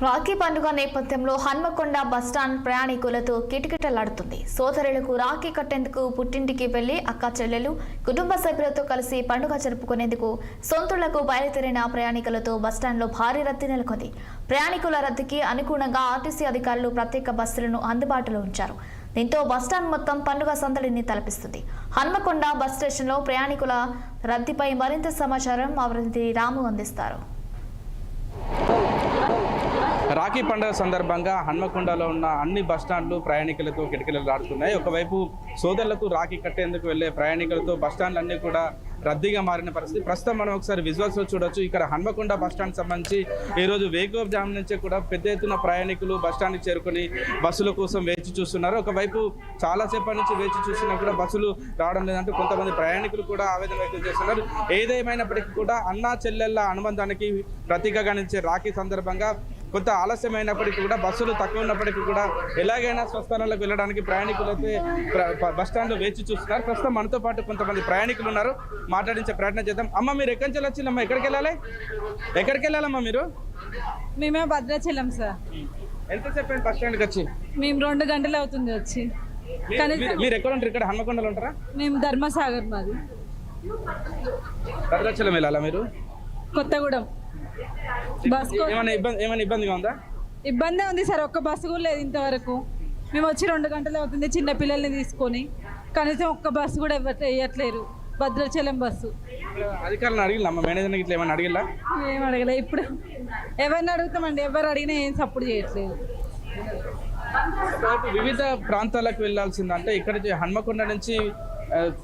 రాఖీ పండుగ నేపథ్యంలో హన్మకొండ బస్టాండ్ ప్రయాణికులతో కిటకిటలాడుతుంది. సోదరులకు రాఖీ కట్టేందుకు పుట్టింటికి వెళ్లి అక్క చెల్లెలు కుటుంబ సభ్యులతో కలిసి పండుగ జరుపుకునేందుకు సొంతూళ్లకు బయలుదేరిన ప్రయాణికులతో బస్టాండ్లో భారీ రద్దీ నెలకొంది. ప్రయాణికుల రద్దీకి అనుగుణంగా ఆర్టీసీ అధికారులు ప్రత్యేక బస్సులను అందుబాటులో ఉంచారు. దీంతో బస్టాండ్ మొత్తం పండుగ సందడిని తలపిస్తుంది. హన్మకొండ బస్ స్టేషన్లో ప్రయాణికుల రద్దీపై మరింత సమాచారం మా ప్రతినిధి రాము అందిస్తారు. రాఖీ పండుగ సందర్భంగా హన్మకొండలో ఉన్న అన్ని బస్టాండ్లు ప్రయాణికులతో కిటకిటలాడుతున్నాయి. ఒకవైపు సోదరులకు రాఖీ కట్టేందుకు వెళ్లే ప్రయాణికులతో బస్టాండ్లు అన్నీ కూడా రద్దీగా మారిన పరిస్థితి. ప్రస్తుతం మనం ఒకసారి విజువల్స్ లో చూడొచ్చు. ఇక్కడ హన్మకొండ బస్టాండ్ సంబంధించి ఈరోజు వేకువ జామ్ నుంచి కూడా పెద్ద ఎత్తున ప్రయాణికులు బస్టాండ్కి చేరుకుని బస్సుల కోసం వేచి చూస్తున్నారు. ఒకవైపు చాలాసేపటి నుంచి వేచి చూసినా కూడా బస్సులు రావడం లేదంటూ కొంతమంది ప్రయాణికులు కూడా ఆవేదన వ్యక్తం చేస్తున్నారు. ఏదేమైనప్పటికీ కూడా అన్నా చెల్లెళ్ళ అనుబంధానికి ప్రతీకగా నిలిచే రాఖీ సందర్భంగా కొంత ఆలస్యమైనప్పటికీ కూడా బస్సులు తక్కువ ఉన్నప్పటికీ కూడా ఎలాగైనా స్వస్థానాలకు వెళ్ళడానికి ప్రయాణికులైతే బస్టాండ్లో వేచి చూస్తున్నారు. ప్రస్తుతం మనతో పాటు కొంతమంది ప్రయాణికులు ఉన్నారు, మాట్లాడించే ప్రయత్నం చేద్దాం. అమ్మ, మీరు ఎక్కడి నుంచి వచ్చిందమ్మా? ఎక్కడికి వెళ్ళాలమ్మా మీరు? మేమే భద్రాచలం సార్. ఎంతసేపు అయింది బస్ స్టాండ్కి వచ్చి? మేము 2 గంటలు అవుతుంది వచ్చి. మీరు ఎక్కడ ఉంటారు? ఇక్కడ హన్మకొండలో ఉంటారా? మేము ధర్మసాగర్, మాది భద్రాచలం వెళ్ళాలా మీరు? కొత్తగూడెం. బస్ ఏమైనా ఇబ్బందిగా ఉందా? ఇబ్బందే ఉంది సార్, ఒక్క బస్సు కూడా లేదు ఇంతవరకు. మేము వచ్చి 2 గంటలు అవుతుంది చిన్న పిల్లల్ని తీసుకొని. కనీసం ఒక్క బస్సు కూడా వేయట్లేరు, భద్రాచలం బస్సు. అధికారులను అడిగిలా? మేనేజర్ ఇట్లా ఏమైనా అడిగిలా? ఏం అడగలే. ఇప్పుడు ఎవరిని అడుగుతామండి, ఎవరు అడిగినా ఏం సపోర్ట్ చేయట్లేదు. వివిధ ప్రాంతాలకు వెళ్లాల్సిందంటే ఇక్కడ హన్మకొండ నుంచి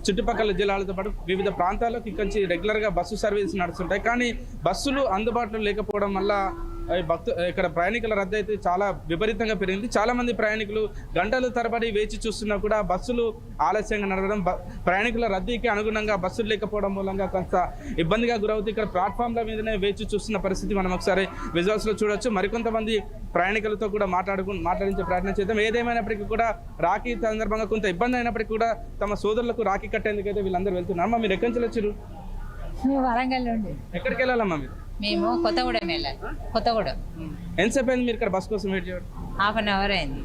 చుట్టుపక్కల జిల్లాలతో పాటు వివిధ ప్రాంతాలకు ఇక్కడ నుంచి రెగ్యులర్గా బస్సు సర్వీస్ నడుస్తుంటాయి. కానీ బస్సులు అందుబాటులో లేకపోవడం వల్ల ఇక్కడ ప్రయాణికుల రద్దు అయితే చాలా విపరీతంగా పెరిగింది. చాలా మంది ప్రయాణికులు గంటల తరబడి వేచి చూస్తున్నా కూడా బస్సులు ఆలస్యంగా నడవడం, ప్రయాణికుల రద్దీకి అనుగుణంగా బస్సులు లేకపోవడం మూలంగా కొంత ఇబ్బందిగా గురవుతుంది. ఇక్కడ ప్లాట్ఫామ్ల మీదనే వేచి చూస్తున్న పరిస్థితి మనం ఒకసారి విజువల్స్లో చూడొచ్చు. మరికొంతమంది ప్రయాణికులతో కూడా మాట్లాడించే ప్రయత్నం చేద్దాం. ఏదేమైనప్పటికీ కూడా రాఖీ సందర్భంగా కొంత ఇబ్బంది అయినప్పటికీ కూడా తమ సోదరులకు రాఖీ కట్టేందుకైతే వీళ్ళందరూ వెళ్తున్నారు. మీరు ఎక్కడి నుంచి వచ్చారు? వరంగల్ నుండి. ఎక్కడికి వెళ్ళాలమ్మా మీరు? మేము కొత్తగూడెం వెళ్ళాలి. కొత్తగూడెం. ఎంతసేపు అయింది మీరు ఇక్కడ బస్ కోసం వెయిట్ చేయడం? ½ అన్ అవర్ అయింది.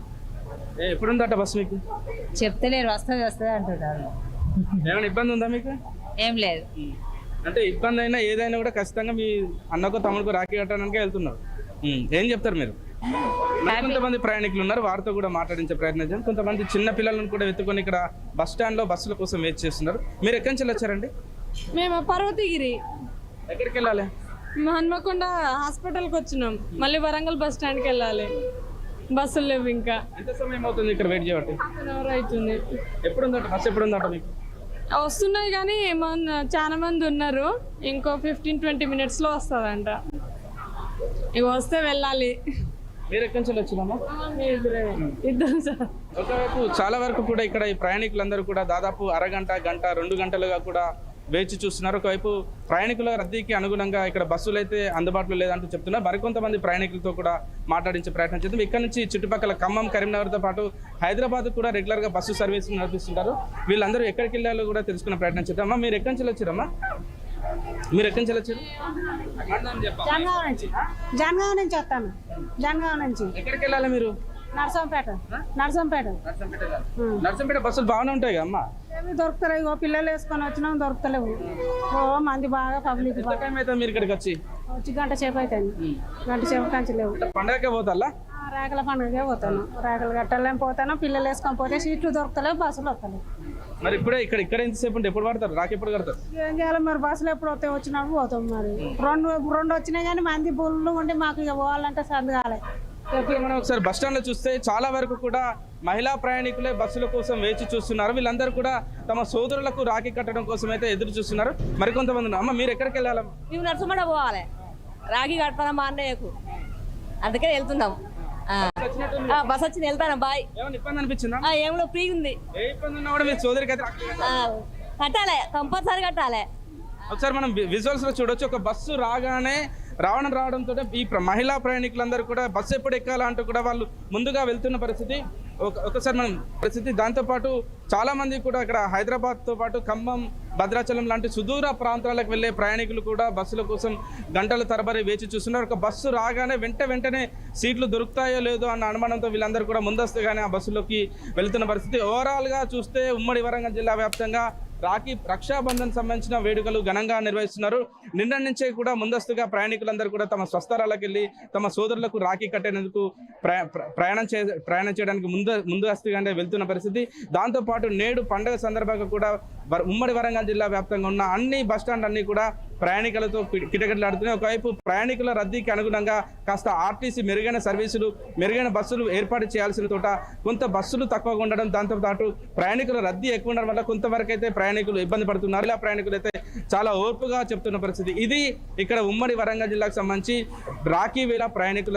ఎప్పుడుందట బస్సు మీకు? చెప్తలేరు, వస్తుంది అంటున్నారు. ఏమైనా ఇబ్బంది ఉందా మీకు? ఏం లేదు. అంటే ఇబ్బంది అయినా ఏదైనా కూడా ఖచ్చితంగా మీ అన్నకు తమ్ముడికి రాఖీ కట్టడానికి వెళ్తున్నారు. ఏం చెప్తారు మీరు? కొంతమంది ప్రయాణికులు ఉన్నారు, వారితో కూడా మాట్లాడించే ప్రయత్నం చేయండి. కొంతమంది చిన్న పిల్లలను కూడా ఎత్తుకొని ఇక్కడ బస్ స్టాండ్ లో బస్సుల కోసం వెయిట్ చేస్తున్నారు. మీరు ఎక్కడి నుంచి వచ్చారండి? మేము పర్వతగిరి. ఎక్కడికి వెళ్ళాలి? హన్మకొండ హాస్పిటల్కి వచ్చినాం, మళ్ళీ వరంగల్ బస్ స్టాండ్కి వెళ్ళాలి. బస్సులు లేవు. ఇంకా ఎంత సమయం అవుతుంది ఇక్కడ వెయిట్ చేయబట్టి? ½ అన్ అవర్ అవుతుంది. ఎప్పుడుందట బస్సు? ఎప్పుడుందట మీకు? వస్తున్నాయి కానీ చాలా మంది ఉన్నారు. ఇంకో 15-20 మినిట్స్లో వస్తుందంట. ఇక వస్తే వెళ్ళాలి. మీరు ఎక్కడి నుంచి వచ్చినామా? ఇద్దరు సార్. ఒకవైపు చాలా వరకు కూడా ఇక్కడ ఈ ప్రయాణికులందరూ కూడా దాదాపు అరగంట, గంట, 2 గంటలుగా కూడా వేచి చూస్తున్నారు. ఒకవైపు ప్రయాణికుల రద్దీకి అనుగుణంగా ఇక్కడ బస్సులు అయితే అందుబాటులో లేదంటూ చెప్తున్నారు. మరికొంతమంది ప్రయాణికులతో కూడా మాట్లాడించే ప్రయత్నం చేద్దాం. ఇక్కడ నుంచి చుట్టుపక్కల ఖమ్మం, కరీంనగర్తో పాటు హైదరాబాద్ కూడా రెగ్యులర్గా బస్సు సర్వీస్ నడిపిస్తుంటారు. వీళ్ళందరూ ఎక్కడికి వెళ్ళాలో కూడా తెలుసుకునే ప్రయత్నం చేద్దాం. అమ్మా, మీరు ఎక్కడి నుంచి వచ్చారమ్మా? మీరు ఎక్కడి నుంచి వచ్చారు? జనగాం నుంచి వస్తాను. జనగాం నుంచి. ఎక్కడికి వెళ్ళాలి మీరు? నర్సంపేట. నర్సంపేట బస్సులు బాగానే ఉంటాయి అమ్మా. ఏమి దొరుకుతలేవు. పిల్లలు వేసుకొని వచ్చినాం, దొరుకుతలేవు. మంది బాగా పబ్లిక్. టైం అయితే మీరు ఇక్కడికి వచ్చి గంట సేపు అవుతుంది. గంట సేపు కంచి లేవు. పండగకే పోతారా? రేకల పండుగకే పోతాను. రేకలు కట్టాలని పోతాను. పిల్లలు వేసుకొని పోతే సీట్లు దొరుకుతలేవు, బస్సులు వస్తలేవు. మరి ఇప్పుడే ఇక్కడ ఎంతసేపు ఉంటే ఎప్పుడు పడతారు? రాకి ఎప్పుడు కడతారు? ఏం చేయాలి మరి? బస్సులు ఎప్పుడు వస్తాయి? వచ్చినప్పుడు పోతాం. మరి రెండు వచ్చినాయి కానీ మంది బుల్లు ఉండి మాకు ఇక పోవాలంటే సందగాలి. మనం ఒకసారి బస్ స్టాండ్ లో చూస్తే చాలా వరకు కూడా మహిళా ప్రయాణికులే బస్సుల కోసం వేచి చూస్తున్నారు. వీళ్ళందరూ కూడా తమ సోదరులకు రాఖీ కట్టడం కోసం అయితే ఎదురు చూస్తున్నారు. మరికొంతమంది అమ్మ, మీరు ఎక్కడికి వెళ్ళాలి? మేము నర్సంపేట పోవాలి. రాఖీ కట్టాలా మా అన్నయ్యకు, అందుకే వెళ్తున్నాం. బస్ వచ్చింది, వెళ్తాను. బాయ్. ఏమైనా ఇబ్బంది అనిపించిందా? ఏమో ఫ్రీ ఉంది. ఏ ఇబ్బంది ఉన్నా కూడా మీ సోదరికి అయితే కట్టాలి, కంపల్సరీ కట్టాలి. ఒకసారి మనం విజువల్స్ లో చూడొచ్చు. ఒక బస్సు రాగానే రావడంతో ఈ మహిళా ప్రయాణికులందరూ కూడా బస్సు ఎప్పుడు ఎక్కాలంటూ కూడా వాళ్ళు ముందుగా వెళ్తున్న పరిస్థితి ఒకసారి మనం పరిస్థితి. దాంతోపాటు చాలా మంది కూడా ఇక్కడ హైదరాబాద్తో పాటు ఖమ్మం, భద్రాచలం లాంటి సుదూర ప్రాంతాలకు వెళ్ళే ప్రయాణికులు కూడా బస్సుల కోసం గంటల తరబడి వేచి చూస్తున్నారు. ఒక బస్సు రాగానే వెంటనే సీట్లు దొరుకుతాయో లేదో అన్న అనుమానంతో వీళ్ళందరూ కూడా ముందస్తుగానే ఆ బస్సులోకి వెళుతున్న పరిస్థితి. ఓవరాల్గా చూస్తే ఉమ్మడి వరంగల్ జిల్లా వ్యాప్తంగా రక్షాబంధన్ సంబంధించిన వేడుకలు ఘనంగా నిర్వహిస్తున్నారు. నిన్న నుంచే కూడా ముందస్తుగా ప్రయాణికులందరూ కూడా తమ స్వస్థలాలకు వెళ్ళి తమ సోదరులకు రాఖీ కట్టేందుకు ప్రయాణం చేయడానికి ముందస్తుగానే వెళ్తున్న పరిస్థితి. దాంతోపాటు నేడు పండుగ సందర్భంగా కూడా ఉమ్మడి వరంగల్ జిల్లా వ్యాప్తంగా ఉన్న అన్ని బస్టాండ్ అన్ని కూడా ప్రయాణికులతో కిటకిటలాడుతున్నాయి. ఒకవైపు ప్రయాణికుల రద్దీకి అనుగుణంగా కాస్త ఆర్టీసీ మెరుగైన సర్వీసులు, మెరుగైన బస్సులు ఏర్పాటు చేయాల్సిన తోట కొంత బస్సులు తక్కువగా ఉండడం, దాంతోపాటు ప్రయాణికుల రద్దీ ఎక్కువ ఉండడం వల్ల కొంతవరకు అయితే ప్రయాణికులు ఇబ్బంది పడుతున్నారు. ఇలా ప్రయాణికులు అయితే చాలా ఓర్పుగా చెప్తున్న పరిస్థితి. ఇది ఇక్కడ ఉమ్మడి వరంగల్ జిల్లాకు సంబంధించి రాఖీ వేళ ప్రయాణికుల